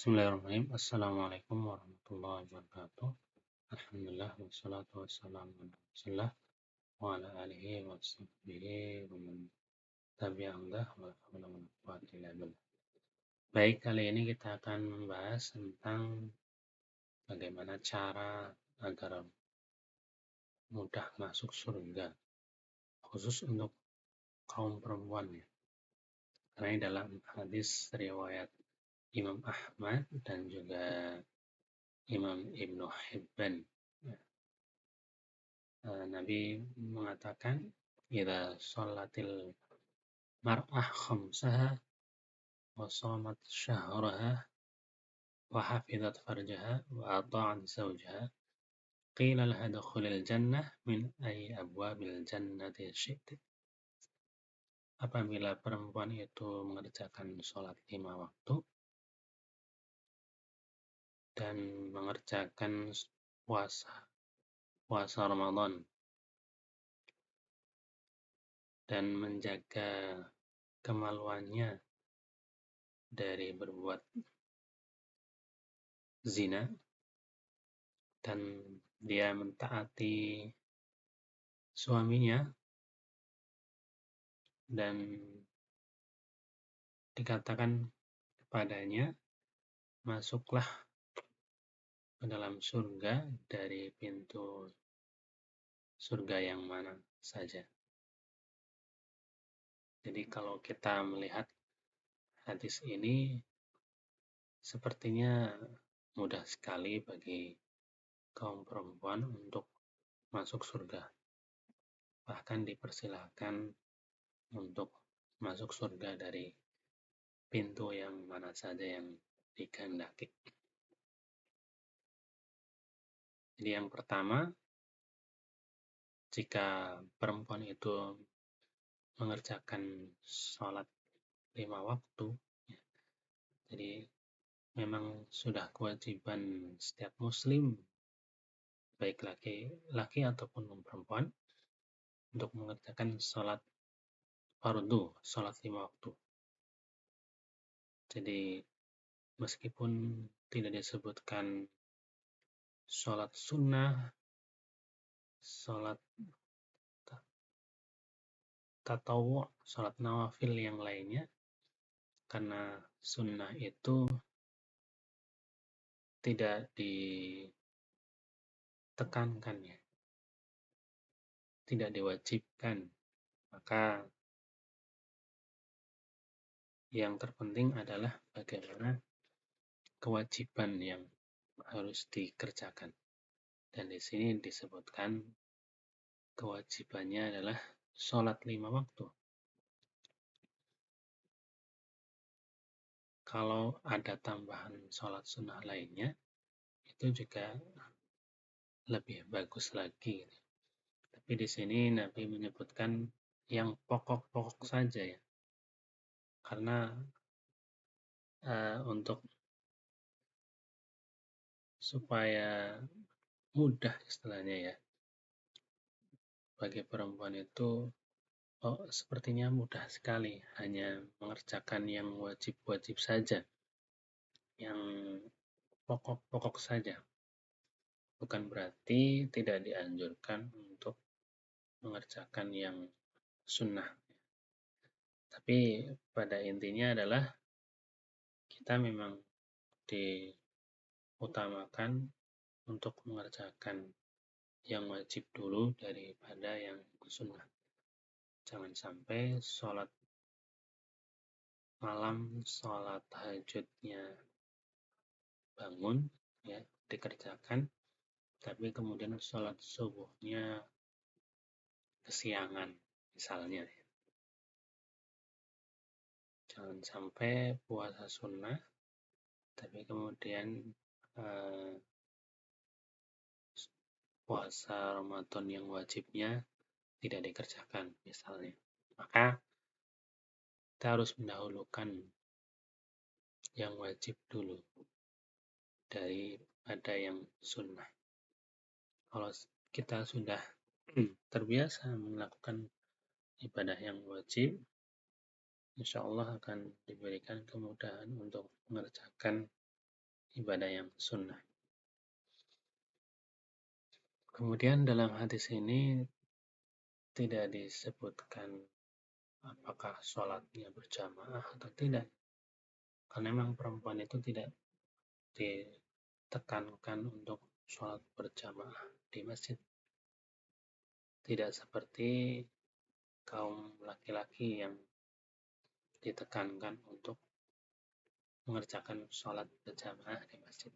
Bismillahirrahmanirrahim. Assalamualaikum warahmatullahi wabarakatuh. Alhamdulillah wassalatu wassalamu ala Rasulillah wa ala alihi wa sahbihi wa man tabi'ahum wa la haula wa la quwwata illa billah. Baik, kali ini kita akan membahas tentang bagaimana cara agar mudah masuk surga, khusus untuk kaum perempuan ya. Karena dalam hadis riwayat Imam Ahmad dan juga Imam Ibnu Hibban, Nabi mengatakan, "Idza sholatil mar'ah khamsaha wa shamat syahraha wa hafizat farjaha wa ata'at zawjaha qila laha dukhulil jannah min ayyi abwabil jannati syi'ti." Apabila perempuan itu mengerjakan sholat 5 waktu dan mengerjakan puasa Ramadan dan menjaga kemaluannya dari berbuat zina, dan dia mentaati suaminya, dan dikatakan kepadanya, masuklah ke dalam surga dari pintu surga yang mana saja. Jadi kalau kita melihat hadis ini, sepertinya mudah sekali bagi kaum perempuan untuk masuk surga. Bahkan dipersilahkan untuk masuk surga dari pintu yang mana saja yang dikehendaki. Jadi yang pertama, jika perempuan itu mengerjakan sholat 5 waktu, jadi memang sudah kewajiban setiap muslim, baik laki ataupun perempuan, untuk mengerjakan sholat fardu, sholat 5 waktu. Jadi meskipun tidak disebutkan sholat sunnah, sholat tatawu, sholat nawafil yang lainnya, karena sunnah itu tidak ditekankan ya, tidak diwajibkan. Maka yang terpenting adalah bagaimana kewajiban yang harus dikerjakan. Dan di sini disebutkan kewajibannya adalah sholat 5 waktu. Kalau ada tambahan sholat sunnah lainnya, itu juga lebih bagus lagi. Tapi di sini Nabi menyebutkan yang pokok-pokok saja ya. Karena untuk supaya mudah istilahnya ya, bagi perempuan itu sepertinya mudah sekali, hanya mengerjakan yang wajib-wajib saja, yang pokok-pokok saja. Bukan berarti tidak dianjurkan untuk mengerjakan yang sunnah. Tapi pada intinya adalah kita memang diutamakan untuk mengerjakan yang wajib dulu daripada yang sunnah. Jangan sampai sholat malam, sholat tahajudnya bangun, ya, dikerjakan, tapi kemudian sholat subuhnya kesiangan, misalnya. Jangan sampai puasa sunnah, tapi kemudian puasa Ramadan yang wajibnya tidak dikerjakan, misalnya. Maka kita harus mendahulukan yang wajib dulu daripada yang sunnah. Kalau kita sudah terbiasa melakukan ibadah yang wajib, insya Allah akan diberikan kemudahan untuk mengerjakan ibadah yang sunnah. Kemudian dalam hadis ini tidak disebutkan apakah sholatnya berjamaah atau tidak. Karena memang perempuan itu tidak ditekankan untuk sholat berjamaah di masjid. Tidak seperti kaum laki-laki yang ditekankan untuk mengerjakan sholat berjamaah di masjid.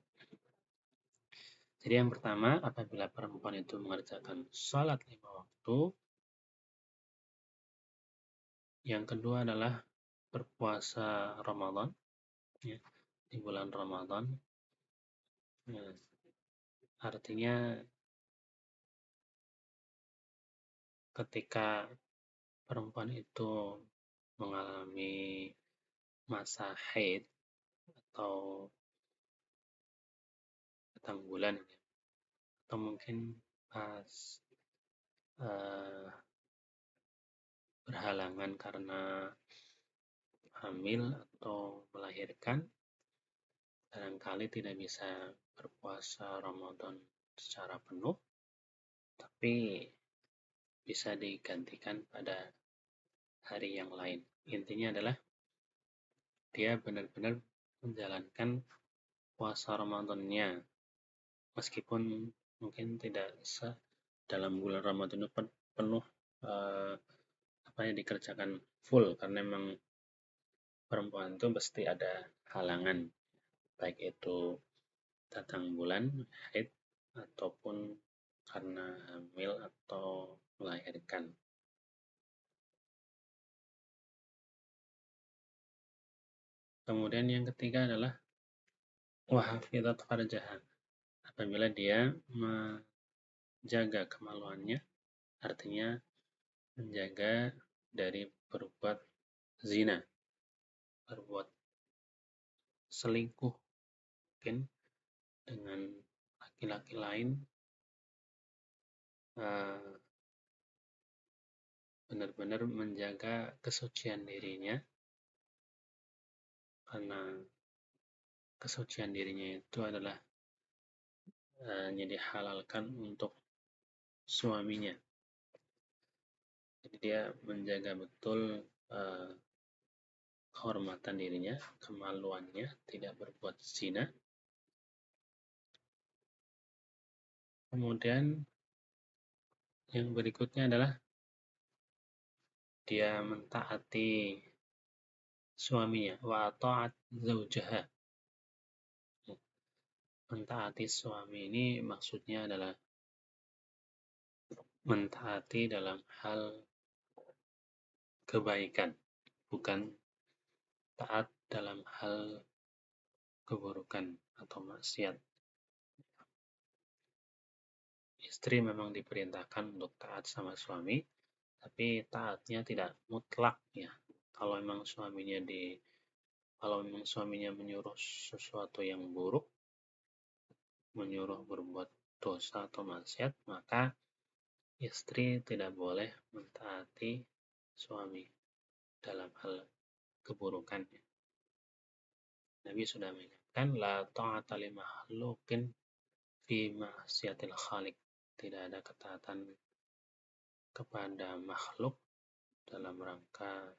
Jadi yang pertama, apabila perempuan itu mengerjakan sholat 5 waktu, yang kedua adalah berpuasa Ramadan, ya, di bulan Ramadan. Ya, artinya ketika perempuan itu mengalami masa haid atau datang bulan, ya, atau mungkin pas berhalangan karena hamil atau melahirkan, barangkali tidak bisa berpuasa Ramadan secara penuh, tapi bisa digantikan pada hari yang lain. Intinya adalah dia benar-benar menjalankan puasa Ramadannya, meskipun mungkin tidak dalam bulan Ramadan itu penuh apa yang dikerjakan full, karena memang perempuan itu pasti ada halangan, baik itu datang bulan haid ataupun karena hamil atau melahirkan. Kemudian yang ketiga adalah wahafidhat farjaha, apabila dia menjaga kemaluannya, artinya menjaga dari berbuat zina, berbuat selingkuh mungkin dengan laki-laki lain, benar-benar menjaga kesucian dirinya, karena kesucian dirinya itu adalah dihalalkan untuk suaminya. Jadi dia menjaga betul kehormatan dirinya, kemaluannya, tidak berbuat zina. Kemudian yang berikutnya adalah dia mentaati suaminya, wa ta'at zaujaha. Mentaati suami ini maksudnya adalah mentaati dalam hal kebaikan, bukan taat dalam hal keburukan atau maksiat. Istri memang diperintahkan untuk taat sama suami, tapi taatnya tidak mutlak, ya. Kalau memang suaminya menyuruh sesuatu yang buruk, menyuruh berbuat dosa atau maksiat, maka istri tidak boleh mentaati suami dalam hal keburukan. Nabi sudah mengingatkan, la ta'ata li makhluqin fi ma'siyatil khaliq. Tidak ada ketaatan kepada makhluk dalam rangka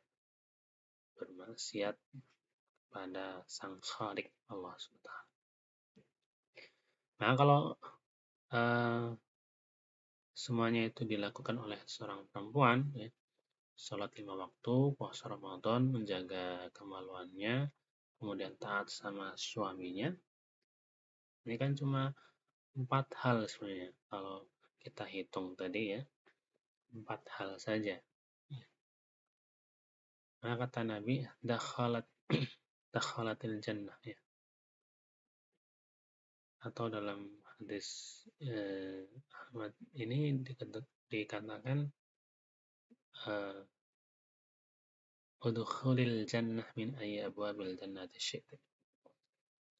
bermaksiat pada sang khaliq, Allah SWT. Nah, kalau semuanya itu dilakukan oleh seorang perempuan, ya, sholat 5 waktu, puasa Ramadan, menjaga kemaluannya, kemudian taat sama suaminya. Ini kan cuma 4 hal sebenarnya. Kalau kita hitung tadi, ya, 4 hal saja. Maka kata Nabi, dakhalatil jannah, ya. Atau dalam hadis Ahmad ini dikatakan udkhulil jannah min ayyi abwabil jannati syi'ta.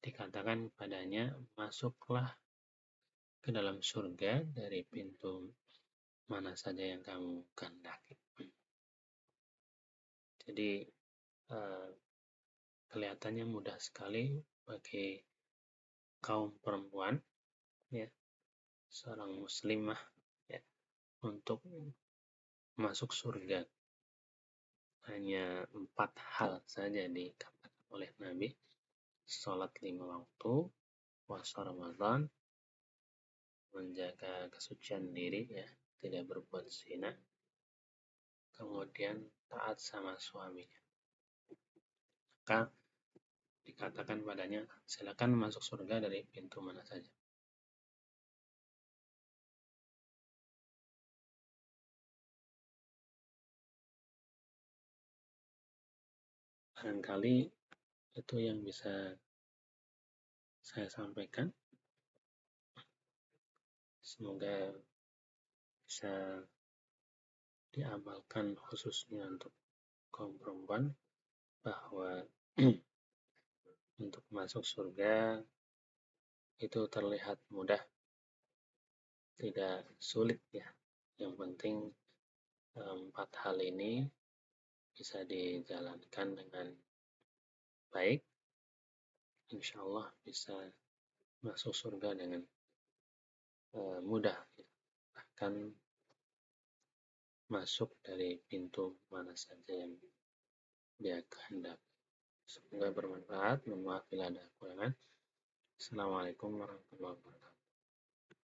Dikatakan padanya, masuklah ke dalam surga dari pintu mana saja yang kamu kehendaki. Jadi kelihatannya mudah sekali bagi kaum perempuan, ya, seorang muslimah, ya, untuk masuk surga. Hanya 4 hal saja dikatakan oleh Nabi: sholat 5 waktu, puasa Ramadan, menjaga kesucian diri, ya, tidak berbuat zina, kemudian taat sama suaminya. Maka dikatakan padanya, silakan masuk surga dari pintu mana saja. Barangkali itu yang bisa saya sampaikan. Semoga bisa diamalkan khususnya untuk kaum perempuan, bahwa untuk masuk surga itu terlihat mudah, tidak sulit, ya. Yang penting 4 hal ini bisa dijalankan dengan baik, insya Allah bisa masuk surga dengan mudah, ya. Bahkan masuk dari pintu mana saja yang dia kehendaki. Semoga bermanfaat. Mohon maaf bila ada kekurangan. Assalamualaikum warahmatullahi wabarakatuh.